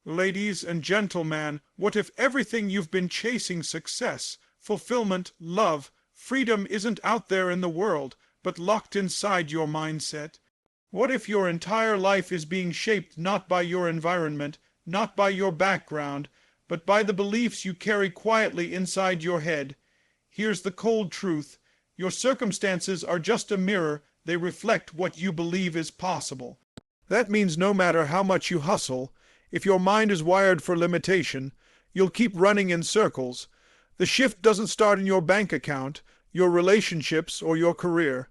Ladies and gentlemen, what if everything you've been chasing, success, fulfillment, love, freedom, isn't out there in the world, but locked inside your mindset? What if your entire life is being shaped not by your environment, not by your background, but by the beliefs you carry quietly inside your head? Here's the cold truth. Your circumstances are just a mirror. They reflect what you believe is possible. That means no matter how much you hustle, if your mind is wired for limitation, you'll keep running in circles. The shift doesn't start in your bank account, your relationships, or your career.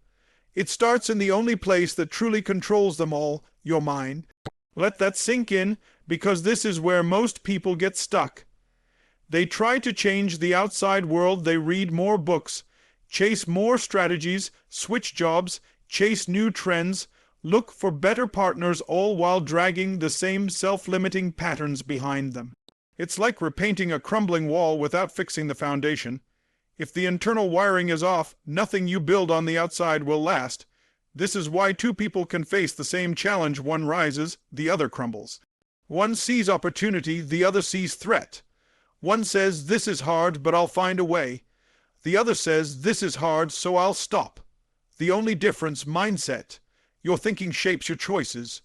It starts in the only place that truly controls them all, your mind. Let that sink in, because this is where most people get stuck. They try to change the outside world. They read more books, chase more strategies, switch jobs, chase new trends, look for better partners, all while dragging the same self-limiting patterns behind them. It's like repainting a crumbling wall without fixing the foundation. If the internal wiring is off, nothing you build on the outside will last. This is why two people can face the same challenge. One rises, the other crumbles. One sees opportunity, the other sees threat. One says, "This is hard, but I'll find a way." The other says, "This is hard, so I'll stop." The only difference, mindset. Your thinking shapes your choices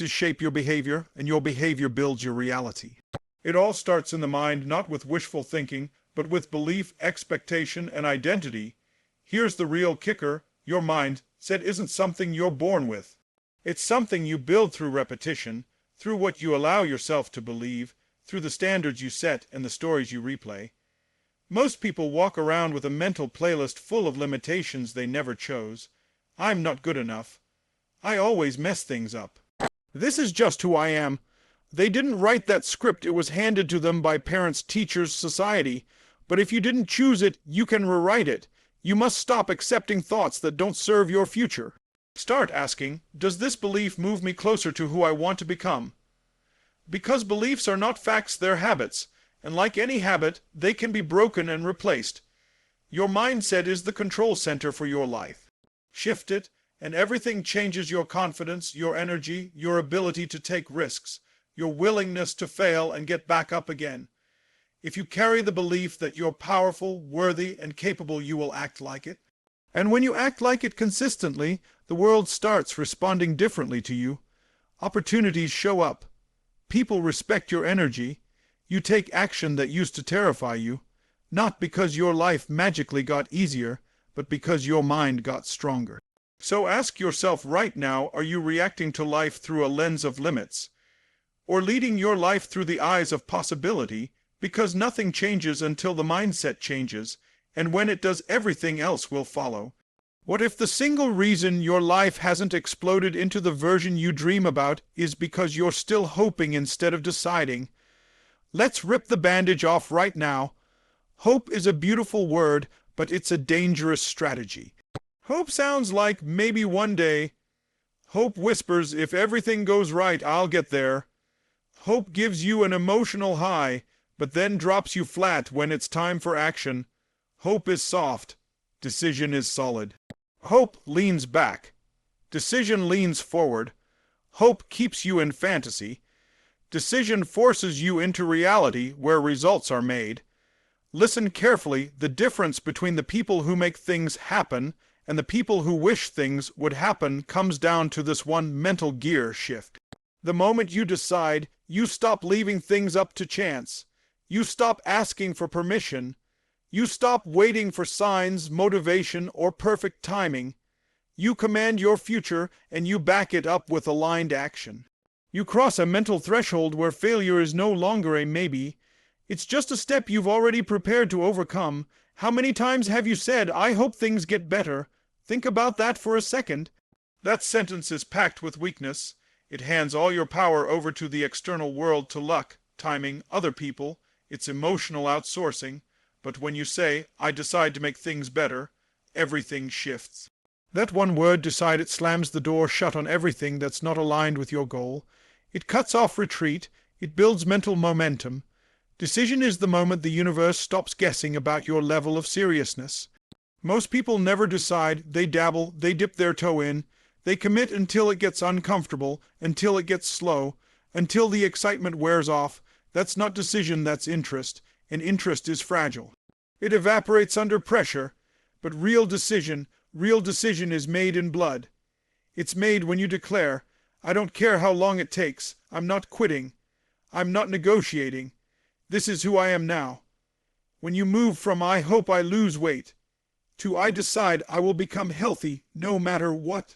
shape your behavior, and your behavior builds your reality. It all starts in the mind, not with wishful thinking, but with belief, expectation, and identity. Here's the real kicker. Your mindset isn't something you're born with. It's something you build through repetition, through what you allow yourself to believe, through the standards you set and the stories you replay. Most people walk around with a mental playlist full of limitations they never chose. I'm not good enough. I always mess things up. This is just who I am. They didn't write that script. It was handed to them by parents, teachers, society. But if you didn't choose it, you can rewrite it. You must stop accepting thoughts that don't serve your future. Start asking, does this belief move me closer to who I want to become? Because beliefs are not facts, they're habits. And like any habit, they can be broken and replaced. Your mindset is the control center for your life. Shift it, and everything changes: your confidence, your energy, your ability to take risks, your willingness to fail and get back up again. If you carry the belief that you're powerful, worthy, and capable, you will act like it. And when you act like it consistently, the world starts responding differently to you. Opportunities show up. People respect your energy. You take action that used to terrify you, not because your life magically got easier, but because your mind got stronger. So ask yourself right now, are you reacting to life through a lens of limits, or leading your life through the eyes of possibility? Because nothing changes until the mindset changes, and when it does, everything else will follow. What if the single reason your life hasn't exploded into the version you dream about is because you're still hoping instead of deciding? Let's rip the bandage off right now. Hope is a beautiful word, but it's a dangerous strategy. Hope sounds like maybe one day. Hope whispers, if everything goes right, I'll get there. Hope gives you an emotional high, but then drops you flat when it's time for action. Hope is soft. Decision is solid. Hope leans back. Decision leans forward. Hope keeps you in fantasy. Decision forces you into reality where results are made. Listen carefully. The difference between the people who make things happen and the people who wish things would happen comes down to this one mental gear shift. The moment you decide, you stop leaving things up to chance. You stop asking for permission. You stop waiting for signs, motivation, or perfect timing. You command your future, and you back it up with aligned action. You cross a mental threshold where failure is no longer a maybe. It's just a step you've already prepared to overcome. How many times have you said, "I hope things get better"? Think about that for a second. That sentence is packed with weakness. It hands all your power over to the external world, to luck, timing, other people. It's emotional outsourcing. But when you say, "I decide to make things better," everything shifts. That one word, decide, it slams the door shut on everything that's not aligned with your goal. It cuts off retreat. It builds mental momentum. Decision is the moment the universe stops guessing about your level of seriousness. Most people never decide. They dabble, they dip their toe in, they commit until it gets uncomfortable, until it gets slow, Until the excitement wears off, that's not decision, that's interest, and interest is fragile. It evaporates under pressure, but real decision is made in blood. It's made when you declare, I don't care how long it takes, I'm not quitting, I'm not negotiating, this is who I am now. When you move from I hope I lose weight to I decide I will become healthy no matter what.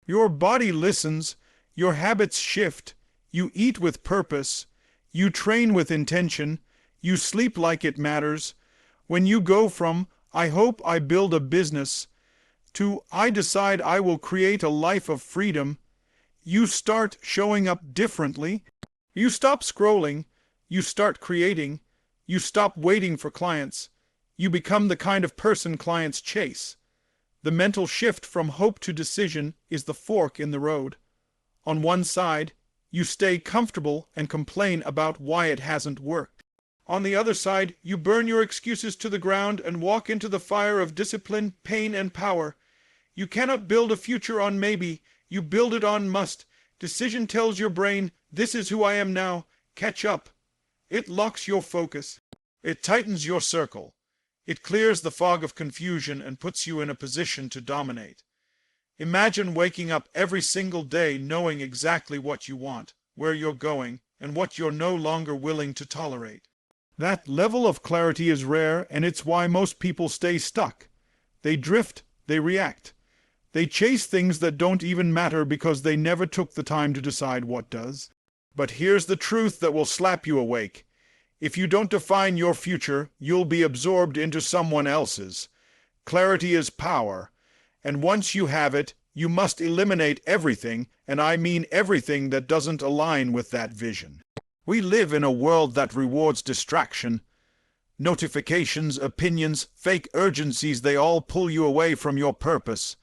Your body listens, your habits shift, you eat with purpose, you train with intention, you sleep like it matters. When you go from I hope I build a business to I decide I will create a life of freedom, you start showing up differently. You stop scrolling, you start creating, you stop waiting for clients. You become the kind of person clients chase. The mental shift from hope to decision is the fork in the road. On one side, you stay comfortable and complain about why it hasn't worked. On the other side, you burn your excuses to the ground and walk into the fire of discipline, pain, and power. You cannot build a future on maybe, you build it on must. Decision tells your brain, this is who I am now, catch up. It locks your focus. It tightens your circle. It clears the fog of confusion and puts you in a position to dominate. Imagine waking up every single day knowing exactly what you want, where you're going, and what you're no longer willing to tolerate. That level of clarity is rare, and it's why most people stay stuck. They drift, they react. They chase things that don't even matter because they never took the time to decide what does. But here's the truth that will slap you awake. If you don't define your future, you'll be absorbed into someone else's. Clarity is power, and once you have it, you must eliminate everything, and I mean everything that doesn't align with that vision. We live in a world that rewards distraction. Notifications, opinions, fake urgencies, they all pull you away from your purpose.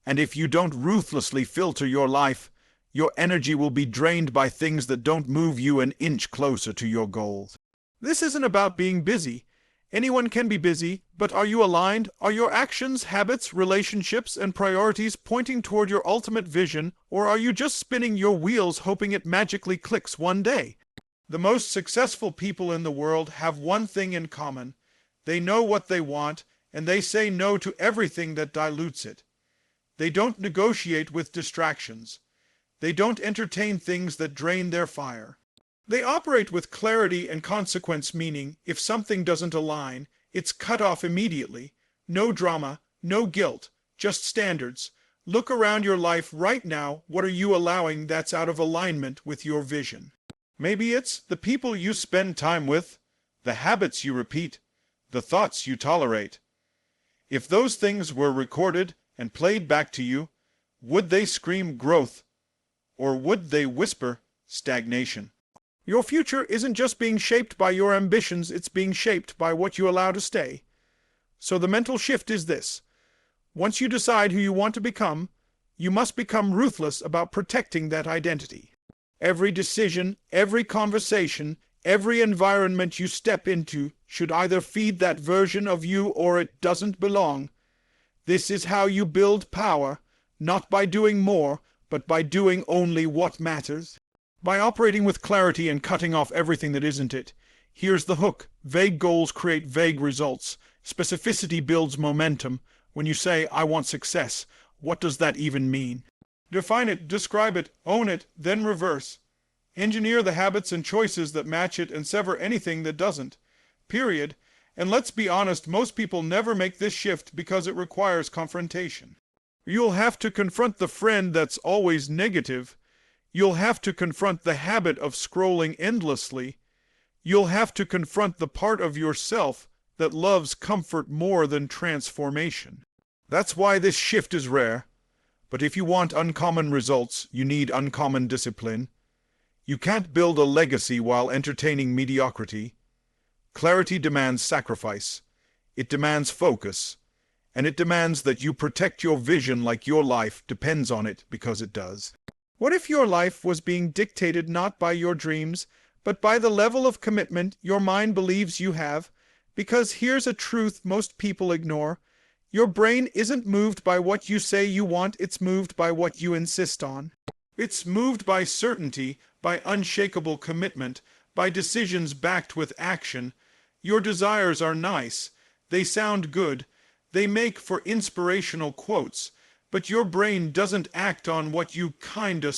And if you don't ruthlessly filter your life, your energy will be drained by things that don't move you an inch closer to your goals. This isn't about being busy. Anyone can be busy, but are you aligned? Are your actions, habits, relationships, and priorities pointing toward your ultimate vision, or are you just spinning your wheels hoping it magically clicks one day? The most successful people in the world have one thing in common. They know what they want, and they say no to everything that dilutes it. They don't negotiate with distractions. They don't entertain things that drain their fire. They operate with clarity and consequence, meaning if something doesn't align, it's cut off immediately. No drama, no guilt, just standards. Look around your life right now. What are you allowing that's out of alignment with your vision? Maybe it's the people you spend time with, the habits you repeat, the thoughts you tolerate. If those things were recorded and played back to you, would they scream growth, or would they whisper stagnation? Your future isn't just being shaped by your ambitions, it's being shaped by what you allow to stay. So the mental shift is this. Once you decide who you want to become, you must become ruthless about protecting that identity. Every decision, every conversation, every environment you step into should either feed that version of you or it doesn't belong. This is how you build power, not by doing more, but by doing only what matters. By operating with clarity and cutting off everything that isn't it. Here's the hook. Vague goals create vague results. Specificity builds momentum. When you say, I want success, what does that even mean? Define it, describe it, own it, then reverse. Engineer the habits and choices that match it and sever anything that doesn't. Period. And let's be honest, most people never make this shift because it requires confrontation. You'll have to confront the friend that's always negative. You'll have to confront the habit of scrolling endlessly. You'll have to confront the part of yourself that loves comfort more than transformation. That's why this shift is rare. But if you want uncommon results, you need uncommon discipline. You can't build a legacy while entertaining mediocrity. Clarity demands sacrifice. It demands focus. And it demands that you protect your vision like your life depends on it, because it does. What if your life was being dictated not by your dreams, but by the level of commitment your mind believes you have? Because here's a truth most people ignore. Your brain isn't moved by what you say you want, it's moved by what you insist on. It's moved by certainty, by unshakable commitment, by decisions backed with action. Your desires are nice. They sound good. They make for inspirational quotes. But your brain doesn't act on what you kinda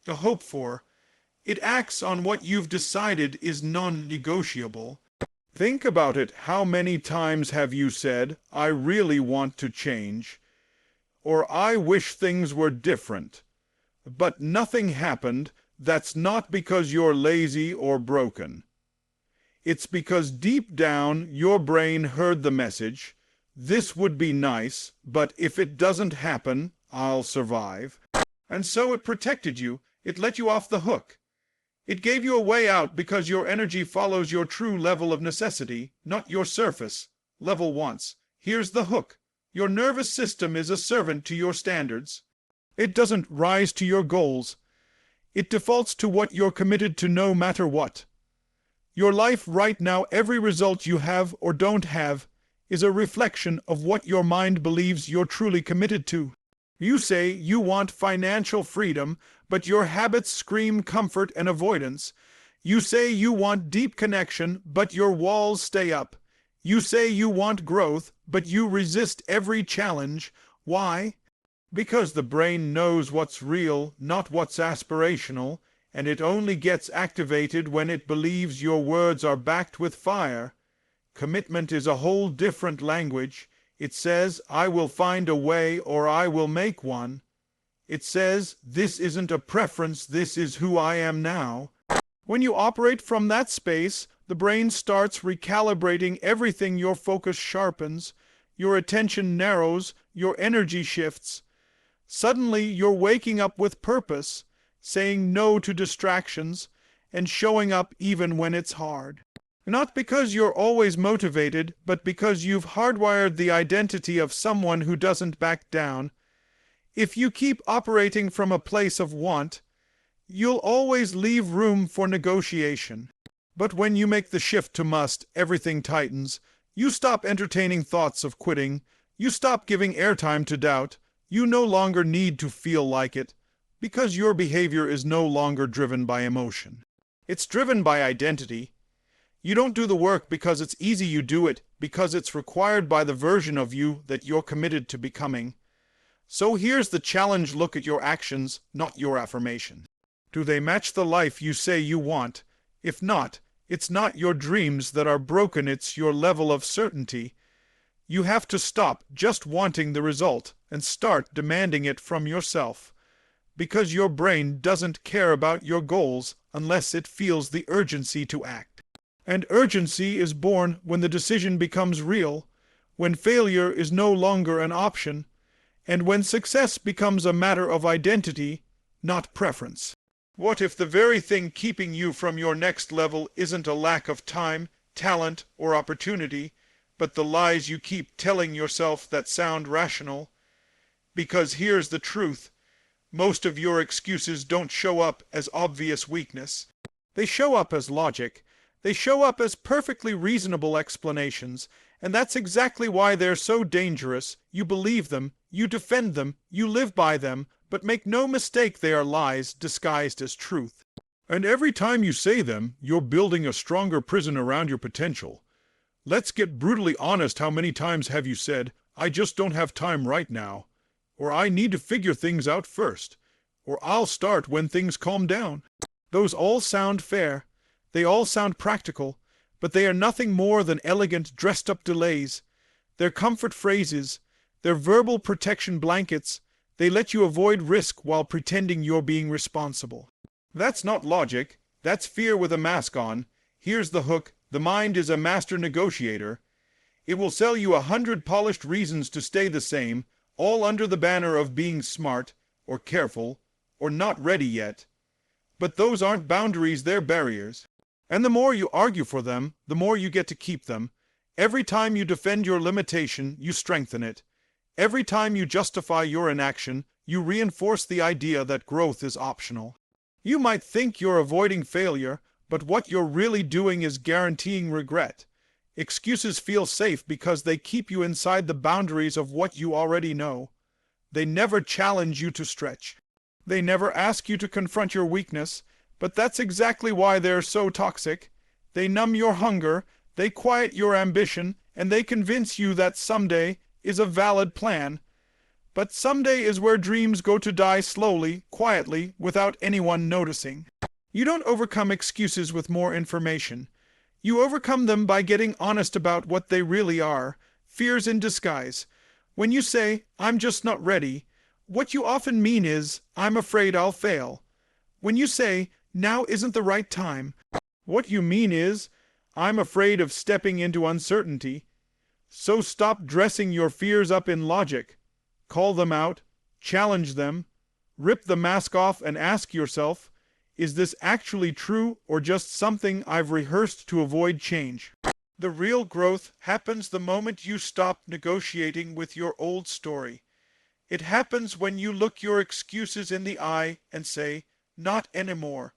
hope for. It acts on what you've decided is non-negotiable. Think about it. How many times have you said, "I really want to change," or "I wish things were different," but nothing happened? That's not because you're lazy or broken. It's because deep down your brain heard the message, "This would be nice, but if it doesn't happen, I'll survive." And so it protected you. It let you off the hook. It gave you a way out because your energy follows your true level of necessity, not your surface level wants. Here's the hook. Your nervous system is a servant to your standards. It doesn't rise to your goals. It defaults to what you're committed to no matter what. Your life right now, every result you have or don't have, is a reflection of what your mind believes you're truly committed to. You say you want financial freedom, but your habits scream comfort and avoidance. You say you want deep connection, but your walls stay up. You say you want growth, but you resist every challenge. Why? Because the brain knows what's real, not what's aspirational, and it only gets activated when it believes your words are backed with fire. Commitment is a whole different language. It says, "I will find a way," or "I will make one." It says, "This isn't a preference, this is who I am now." When you operate from that space, the brain starts recalibrating everything. Your focus sharpens, your attention narrows, your energy shifts. Suddenly you're waking up with purpose, saying no to distractions, and showing up even when it's hard. Not because you're always motivated, but because you've hardwired the identity of someone who doesn't back down. If you keep operating from a place of want, you'll always leave room for negotiation. But when you make the shift to must, everything tightens. You stop entertaining thoughts of quitting. You stop giving airtime to doubt. You no longer need to feel like it, because your behavior is no longer driven by emotion. It's driven by identity. You don't do the work because it's easy, you do it because it's required by the version of you that you're committed to becoming. So here's the challenge: look at your actions, not your affirmation. Do they match the life you say you want? If not, it's not your dreams that are broken, it's your level of certainty. You have to stop just wanting the result and start demanding it from yourself, because your brain doesn't care about your goals unless it feels the urgency to act. And urgency is born when the decision becomes real, when failure is no longer an option, and when success becomes a matter of identity, not preference. What if the very thing keeping you from your next level isn't a lack of time, talent, or opportunity, but the lies you keep telling yourself that sound rational? Because here's the truth: most of your excuses don't show up as obvious weakness. They show up as logic. They show up as perfectly reasonable explanations, and that's exactly why they're so dangerous. You believe them, you defend them, you live by them, but make no mistake, they are lies disguised as truth. And every time you say them, you're building a stronger prison around your potential. Let's get brutally honest. How many times have you said, "I just don't have time right now," or "I need to figure things out first," or "I'll start when things calm down"? Those all sound fair. They all sound practical, but they are nothing more than elegant, dressed-up delays. They're comfort phrases. They're verbal protection blankets. They let you avoid risk while pretending you're being responsible. That's not logic. That's fear with a mask on. Here's the hook: the mind is a master negotiator. It will sell you 100 polished reasons to stay the same, all under the banner of being smart, or careful, or not ready yet. But those aren't boundaries, they're barriers. And the more you argue for them, the more you get to keep them. Every time you defend your limitation, you strengthen it. Every time you justify your inaction, you reinforce the idea that growth is optional. You might think you're avoiding failure, but what you're really doing is guaranteeing regret. Excuses feel safe because they keep you inside the boundaries of what you already know. They never challenge you to stretch. They never ask you to confront your weakness, but that's exactly why they're so toxic. They numb your hunger, they quiet your ambition, and they convince you that someday is a valid plan. But someday is where dreams go to die slowly, quietly, without anyone noticing. You don't overcome excuses with more information. You overcome them by getting honest about what they really are, fears in disguise. When you say, "I'm just not ready," what you often mean is, "I'm afraid I'll fail." When you say, "Now isn't the right time," what you mean is, "I'm afraid of stepping into uncertainty." So stop dressing your fears up in logic. Call them out, challenge them, rip the mask off and ask yourself, is this actually true or just something I've rehearsed to avoid change? The real growth happens the moment you stop negotiating with your old story. It happens when you look your excuses in the eye and say, "Not anymore."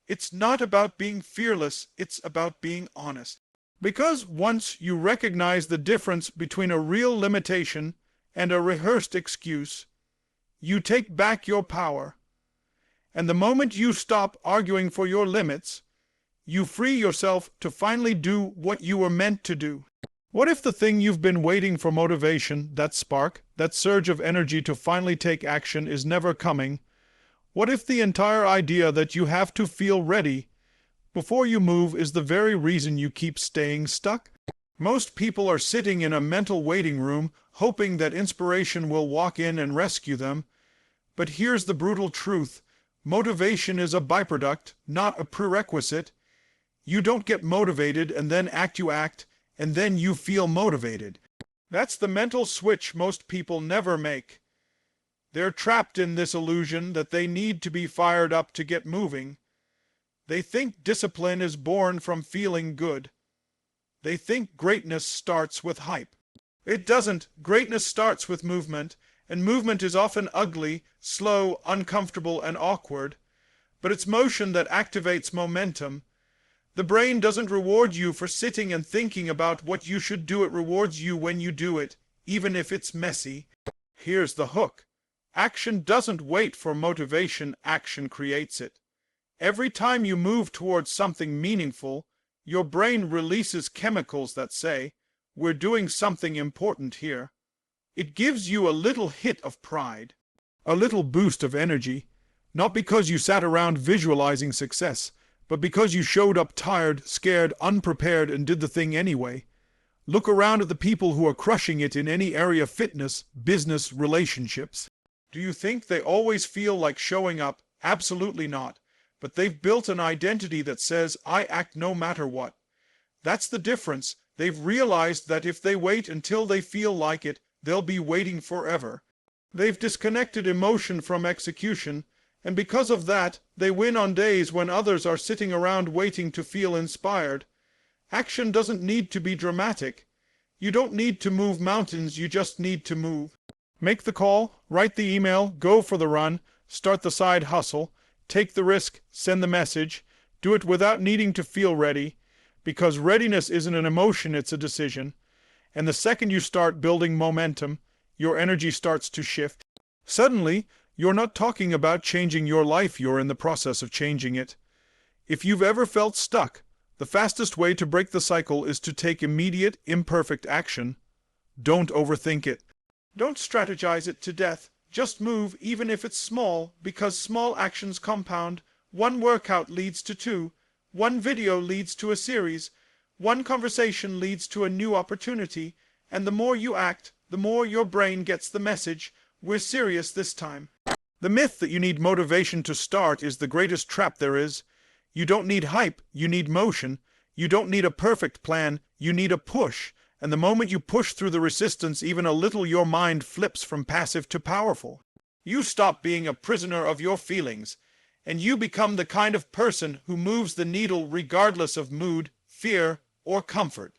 It's not about being fearless, it's about being honest. Because once you recognize the difference between a real limitation and a rehearsed excuse, you take back your power. And the moment you stop arguing for your limits, you free yourself to finally do what you were meant to do. What if the thing you've been waiting for, motivation, that spark, that surge of energy to finally take action, is never coming? What if the entire idea that you have to feel ready before you move is the very reason you keep staying stuck? Most people are sitting in a mental waiting room, hoping that inspiration will walk in and rescue them. But here's the brutal truth. Motivation is a byproduct, not a prerequisite. You don't get motivated and then act, and then you feel motivated. That's the mental switch most people never make. They're trapped in this illusion that they need to be fired up to get moving. They think discipline is born from feeling good. They think greatness starts with hype. It doesn't. Greatness starts with movement, and movement is often ugly, slow, uncomfortable, and awkward. But it's motion that activates momentum. The brain doesn't reward you for sitting and thinking about what you should do. It rewards you when you do it, even if it's messy. Here's the hook. Action doesn't wait for motivation, action creates it. Every time you move towards something meaningful, your brain releases chemicals that say, "We're doing something important here." It gives you a little hit of pride, a little boost of energy, not because you sat around visualizing success, but because you showed up tired, scared, unprepared, and did the thing anyway. Look around at the people who are crushing it in any area: fitness, business, relationships. Do you think they always feel like showing up? Absolutely not. But they've built an identity that says, "I act no matter what." That's the difference. They've realized that if they wait until they feel like it, they'll be waiting forever. They've disconnected emotion from execution, and because of that, they win on days when others are sitting around waiting to feel inspired. Action doesn't need to be dramatic. You don't need to move mountains, you just need to move. Make the call, write the email, go for the run, start the side hustle, take the risk, send the message. Do it without needing to feel ready, because readiness isn't an emotion, it's a decision. And the second you start building momentum, your energy starts to shift. Suddenly, you're not talking about changing your life, you're in the process of changing it. If you've ever felt stuck, the fastest way to break the cycle is to take immediate, imperfect action. Don't overthink it. Don't strategize it to death. Just move, even if it's small, because small actions compound. One workout leads to 2. One video leads to a series. One conversation leads to a new opportunity. And the more you act, the more your brain gets the message, "We're serious this time." The myth that you need motivation to start is the greatest trap there is. You don't need hype, you need motion. You don't need a perfect plan, you need a push. And the moment you push through the resistance even a little, your mind flips from passive to powerful. You stop being a prisoner of your feelings, and you become the kind of person who moves the needle regardless of mood, fear, or comfort.